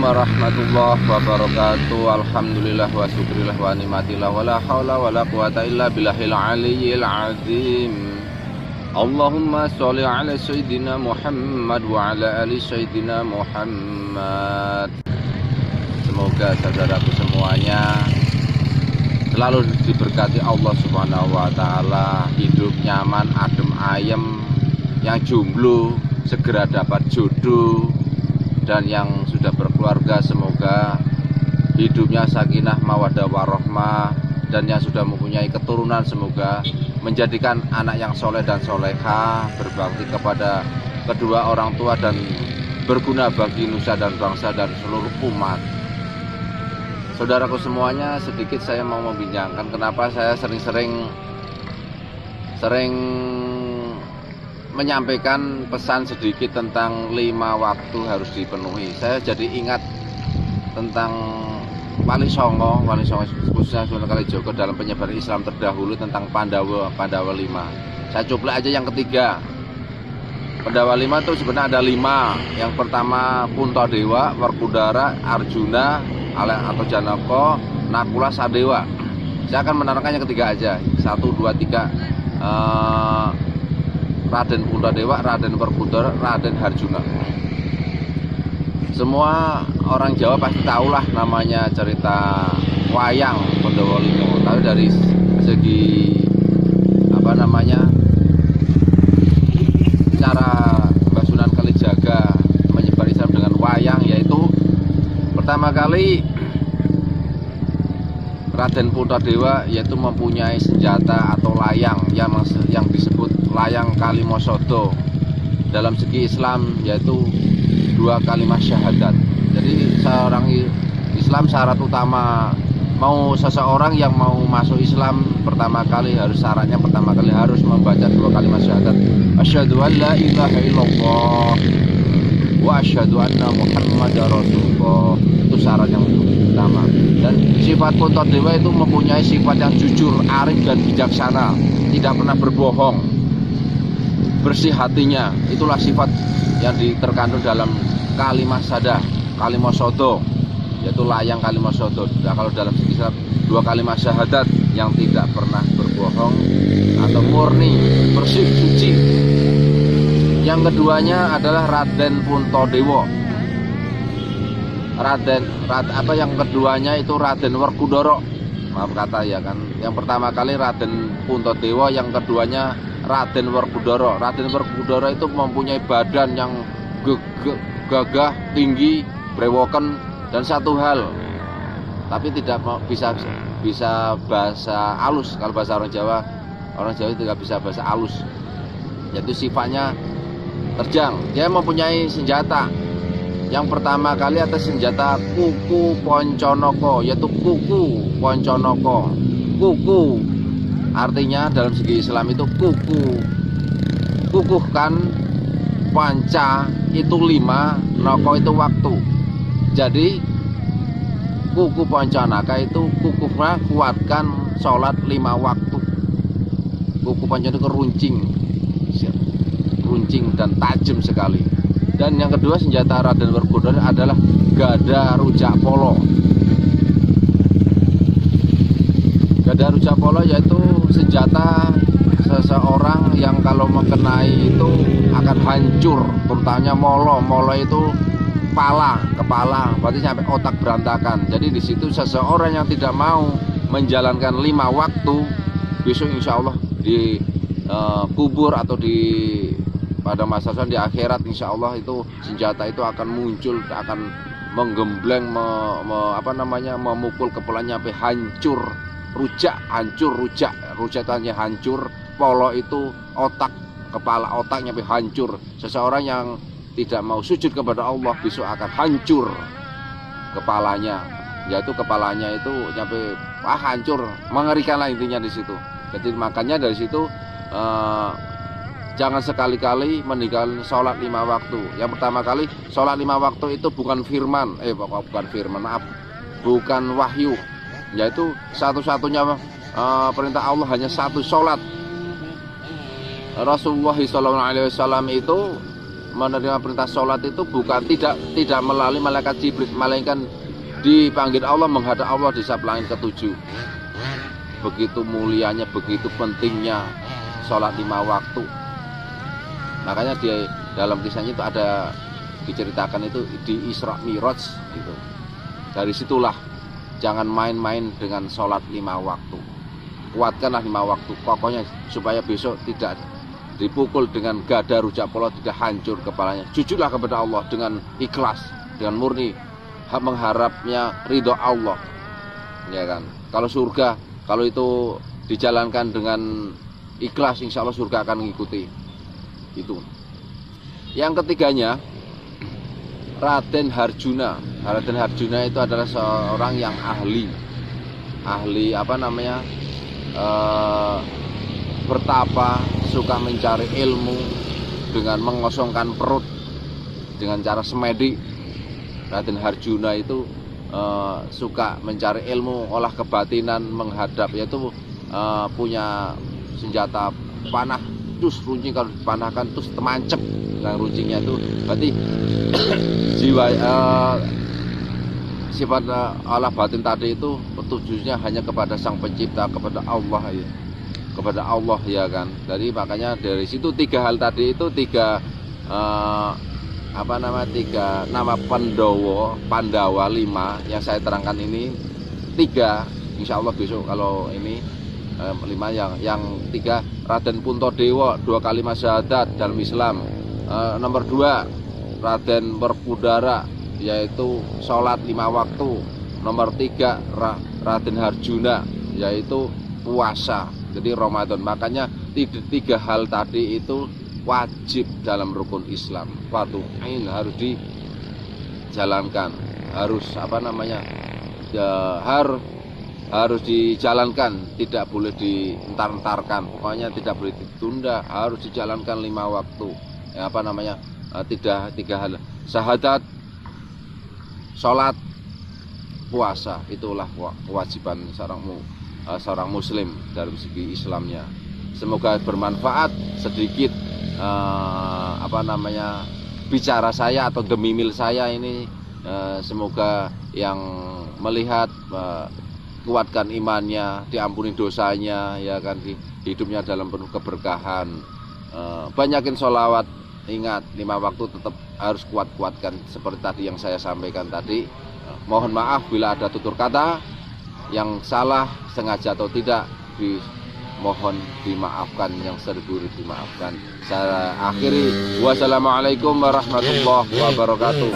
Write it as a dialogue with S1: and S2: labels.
S1: warahmatullahi wabarakatuh. Alhamdulillah wa syukurillah wa nikmatillah wa la haula wa la quwata illa billahil aliyyil azim. Allahumma sholli ala sayyidina Muhammad wa ala ali sayyidina Muhammad. Semoga saudaraku semuanya selalu diberkati Allah Subhanahu wa taala, hidup nyaman, adem ayem, yang jomblo segera dapat jodoh, dan yang sudah berkeluarga semoga hidupnya sakinah mawaddah warahmah, dan yang sudah mempunyai keturunan semoga menjadikan anak yang soleh dan soleha, berbakti kepada kedua orang tua dan berguna bagi nusa dan bangsa dan seluruh umat. Saudaraku semuanya, sedikit saya mau membincangkan kenapa saya sering menyampaikan pesan sedikit tentang 5 waktu harus dipenuhi. Saya jadi ingat tentang Wali Songo khususnya Sunan Kalijaga dalam penyebar Islam terdahulu tentang Pandawa 5. Saya coba aja yang ketiga. Pandawa 5 itu sebenarnya ada 5. Yang pertama Puntadewa, Werkudara, Arjuna atau Janaka, Nakula, Sadewa. Saya akan menerangkan yang ketiga aja. 1, 2, 3. Raden Puntadewa, Raden Werkudara, Raden Harjuna. Semua orang Jawa pasti tahulah namanya cerita wayang Pandawa 5. Tapi dari segi cara Mbah Sunan Kalijaga menyebar Islam dengan wayang, yaitu pertama kali Raden Puntadewa yaitu mempunyai senjata atau layang yang disebut layang Kalimosodo. Dalam segi Islam yaitu 2 kalimat syahadat. Jadi seorang Islam syarat utama seseorang yang mau masuk Islam syaratnya pertama kali harus membaca 2 kalimat syahadat. Asyhadu an la ilaha illallah wa asyhadu anna Muhammadar Rasulullah. Itu syarat yang pertama. Dan sifat Puntadewa itu mempunyai sifat yang jujur, arif dan bijaksana, tidak pernah berbohong, bersih hatinya. Itulah sifat yang terkandung dalam kalimat syahadah, Kalimosodo, yaitu layang Kalimosodo. Nah, kalau dalam segi Islam 2 kalimat syahadat yang tidak pernah berbohong atau murni, bersih, suci. Yang keduanya adalah Raden Puntadewa. Yang keduanya itu Raden Werkudara. Maaf kata ya kan. Yang pertama kali Raden Puntadewa, yang keduanya Raden Werkudara. Raden Werkudara itu mempunyai badan yang gagah, tinggi, brewoken, dan satu hal, tapi tidak bisa bahasa halus. Kalau bahasa orang Jawa tidak bisa bahasa halus, yaitu sifatnya terjang. Dia mempunyai senjata. Yang pertama kali atas senjata kuku Ponconoko, yaitu kuku Ponconoko. Kuku artinya dalam segi Islam itu kukuhkan, panca itu 5, noko itu waktu. Jadi kuku Poncanaka itu kukuhnya kuatkan sholat 5 waktu. Kuku Poncanaka runcing dan tajam sekali. Dan yang kedua senjata Raden Werkudara adalah gada rujak polo. Gada rujak polo yaitu senjata seseorang yang kalau mengenai itu akan hancur, terutama molo itu kepala, berarti sampai otak berantakan. Jadi di situ seseorang yang tidak mau menjalankan 5 waktu, besok insya Allah di kubur atau pada masa di akhirat insya Allah itu senjata itu akan muncul, akan menggembleng, memukul kepalanya sampai hancur, rujak itu hanya hancur, polo itu kepala otaknya sampai hancur. Seseorang yang tidak mau sujud kepada Allah besok akan hancur kepalanya, yaitu kepalanya itu sampai hancur, mengerikan lah intinya di situ. Jadi makanya dari situ jangan sekali-kali meninggalkan sholat 5 waktu. Yang pertama kali sholat 5 waktu itu bukan wahyu, yaitu satu-satunya perintah Allah hanya 1 sholat. Rasulullah SAW itu menerima perintah sholat itu bukan tidak melalui malaikat Jibril, melainkan dipanggil Allah menghadap Allah di saat langit ketujuh. Begitu mulianya, begitu pentingnya sholat 5 waktu. Makanya di dalam kisahnya itu ada diceritakan itu di Isra Mi'raj gitu. Dari situlah jangan main-main dengan sholat 5 waktu. Kuatkanlah 5 waktu, pokoknya supaya besok tidak dipukul dengan gada rujak polo, tidak hancur kepalanya. Jujurlah kepada Allah dengan ikhlas, dengan murni, mengharapnya ridho Allah, ya kan. Kalau surga, kalau itu dijalankan dengan ikhlas, insya Allah surga akan mengikuti itu. Yang ketiganya, Raden Harjuna. Raden Harjuna itu adalah seorang yang ahli bertapa, suka mencari ilmu dengan mengosongkan perut dengan cara semedi. Raden Harjuna itu suka mencari ilmu, olah kebatinan, menghadap, yaitu punya senjata panah, terus runcing, kalau dipanahkan terus temancep dengan runcingnya itu. Berarti jiwa sifat olah batin tadi itu petunjuknya hanya kepada Sang Pencipta, kepada Allah ya. Kepada Allah ya kan. Jadi makanya dari situ 3 hal tadi itu 3 nama Pandawa 5 yang saya terangkan ini 3, insya Allah besok kalau ini 5 yang 3 Raden Puntadewa 2 kalimat syahadat dalam Islam. Nomor 2 Raden Werkudara yaitu sholat 5 waktu. Nomor 3 Raden Harjuna yaitu puasa, jadi Ramadan. Makanya 3 hal tadi itu wajib dalam rukun Islam. Fardu ain harus dijalankan, harus harus dijalankan, tidak boleh dientar-entarkan. Pokoknya tidak boleh ditunda, harus dijalankan 5 waktu. 3 hal: syahadat, sholat, puasa. Itulah kewajiban seorang muslim dalam segi Islamnya. Semoga bermanfaat sedikit bicara saya atau demimil saya ini. Semoga yang melihat kuatkan imannya, diampuni dosanya, ya kan, hidupnya dalam penuh keberkahan. Banyakin sholawat. Ingat 5 waktu tetap harus kuatkan seperti tadi yang saya sampaikan tadi. Mohon maaf bila ada tutur kata yang salah, sengaja atau tidak, mohon dimaafkan, yang 1000 dimaafkan. Saya akhiri, wassalamualaikum warahmatullahi wabarakatuh.